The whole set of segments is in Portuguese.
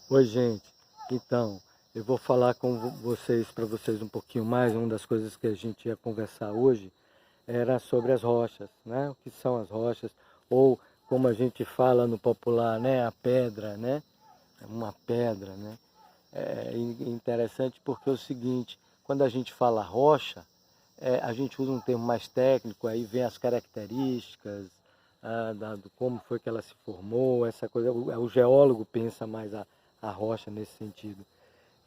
Oi, gente. Então, eu vou falar com vocês, para vocês um pouquinho mais. Uma das coisas que a gente ia conversar hoje era sobre as rochas, né? O que são as rochas, ou como a gente fala no popular, né? A pedra, né? Uma pedra, né? É interessante porque é o seguinte, quando a gente fala rocha, a gente usa um termo mais técnico, aí vem as características, do como foi que ela se formou, essa coisa. O geólogo pensa mais a rocha nesse sentido.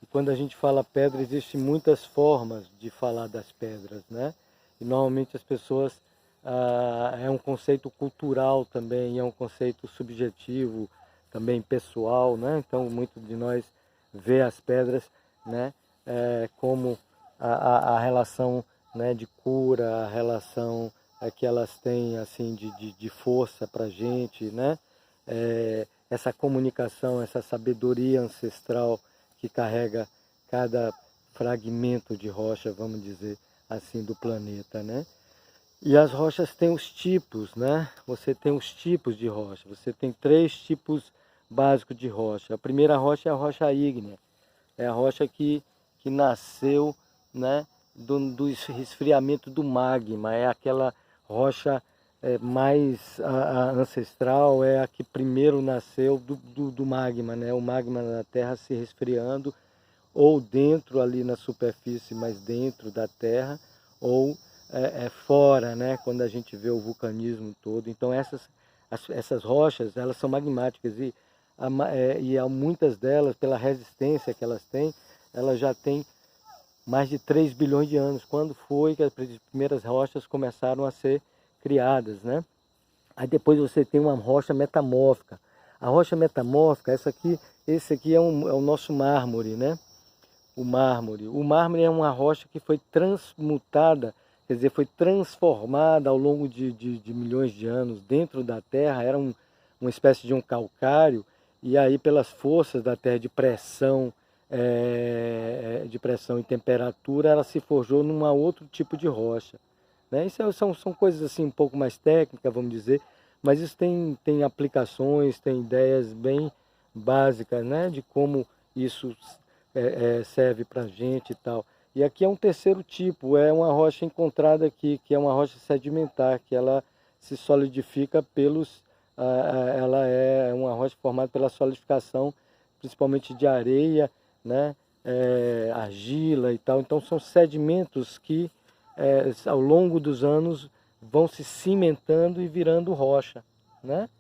E quando a gente fala pedra, existem muitas formas de falar das pedras, né? E normalmente as pessoas, é um conceito cultural também, é um conceito subjetivo, também pessoal, né? Então, muito de nós vê as pedras, né? Como a relação, né, de cura, a relação que elas têm assim de força para a gente, né? Essa comunicação, essa sabedoria ancestral que carrega cada fragmento de rocha, vamos dizer assim, do planeta, né? E as rochas têm os tipos, né? Você tem os tipos de rocha. Você tem três tipos básicos de rocha. A primeira rocha é a rocha ígnea. É a rocha que nasceu, né, do resfriamento do magma. É aquela rocha mais ancestral, é a que primeiro nasceu do magma, né? O magma na Terra se resfriando, ou dentro ali na superfície, mas dentro da Terra, ou fora, né? Quando a gente vê o vulcanismo todo. Então essas rochas, elas são magmáticas e muitas delas, pela resistência que elas têm, elas já têm mais de 3 bilhões de anos. Quando foi que as primeiras rochas começaram a ser criadas, né? Aí depois você tem uma rocha metamórfica. A rocha metamórfica, esse aqui é o nosso mármore, né? O mármore. O mármore é uma rocha que foi transmutada, quer dizer, foi transformada ao longo de milhões de anos dentro da Terra. Era uma espécie de um calcário, e aí pelas forças da Terra de pressão e temperatura, ela se forjou num outro tipo de rocha, né? Isso são coisas assim um pouco mais técnicas, vamos dizer, mas isso tem aplicações, tem ideias bem básicas, né, de como isso serve para a gente e tal. E aqui é um terceiro tipo, é uma rocha encontrada aqui, que é uma rocha sedimentar, que ela se solidifica ela é uma rocha formada pela solidificação, principalmente de areia, né, argila e tal. Então são sedimentos que ao longo dos anos vão se cimentando e virando rocha, né?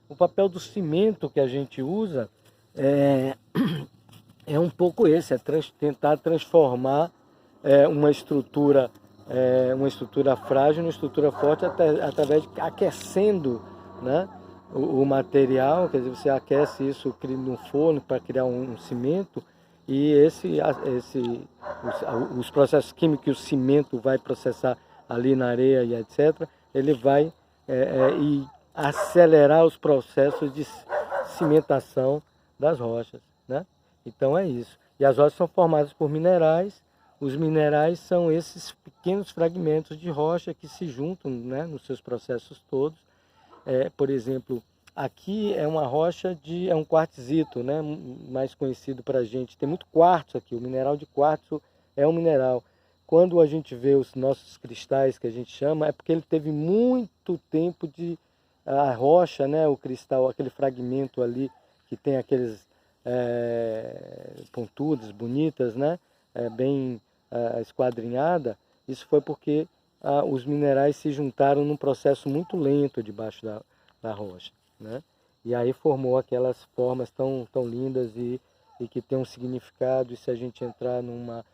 O papel do cimento que a gente usa é, é um pouco esse, tentar transformar uma estrutura frágil numa estrutura forte através de aquecendo, né, o material. Quer dizer, você aquece isso no forno para criar um cimento, e os processos químicos que o cimento vai processar ali na areia e etc., ele vai e acelerar os processos de cimentação das rochas, né? Então é isso. E as rochas são formadas por minerais. Os minerais são esses pequenos fragmentos de rocha que se juntam, né, nos seus processos todos. Por exemplo, aqui é uma rocha é um quartzito, né, mais conhecido para a gente. Tem muito quartzo aqui. O mineral de quartzo é um mineral. Quando a gente vê os nossos cristais, que a gente chama, é porque ele teve muito tempo a rocha, né, o cristal, aquele fragmento ali que tem aqueles pontudas, bonitas, né, bem esquadrinhada. Isso foi porque os minerais se juntaram num processo muito lento debaixo da rocha, né? E aí formou aquelas formas tão lindas e que tem um significado. E se a gente entrar numa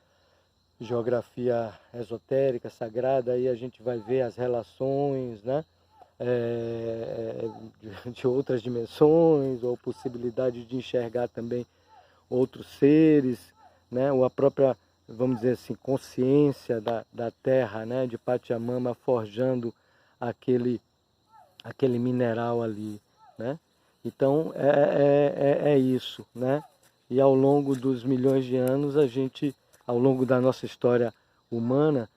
geografia esotérica, sagrada, aí a gente vai ver as relações, né? De outras dimensões, ou possibilidade de enxergar também outros seres, né? Ou a própria, vamos dizer assim, consciência da Terra, né? De Pachamama forjando aquele mineral ali, né? Então é isso, né? E ao longo dos milhões de anos, ao longo da nossa história humana,